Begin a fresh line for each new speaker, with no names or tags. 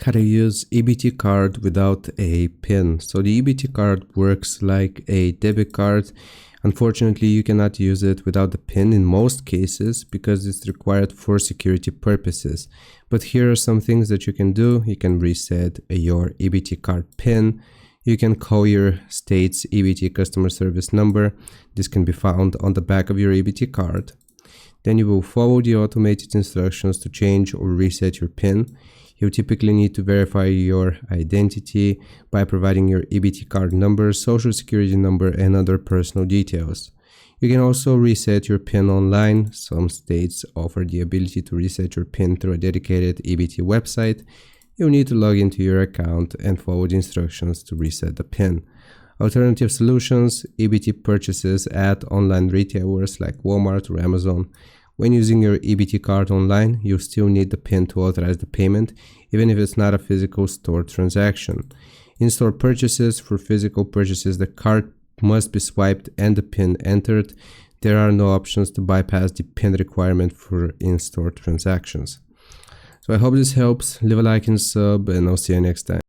how to use EBT card without a PIN. So the EBT card works like a debit card. Unfortunately, you cannot use it without the PIN in most cases because it's required for security purposes. But here are some things that you can do. You can reset your EBT card PIN. You can call your state's EBT customer service number. This can be found on the back of your EBT card. Then you will follow the automated instructions to change or reset your PIN. You typically need to verify your identity by providing your EBT card number, social security number, and other personal details. You can also reset your PIN online. Some states offer the ability to reset your PIN through a dedicated EBT website. You'll need to log into your account and follow the instructions to reset the PIN. Alternative solutions: EBT purchases at online retailers like Walmart or Amazon. When using your EBT card online, you still need the PIN to authorize the payment, even if it's not a physical store transaction. In-store purchases: for physical purchases, the card must be swiped and the PIN entered. There are no options to bypass the PIN requirement for in-store transactions. So I hope this helps. Leave a like and sub, and I'll see you next time.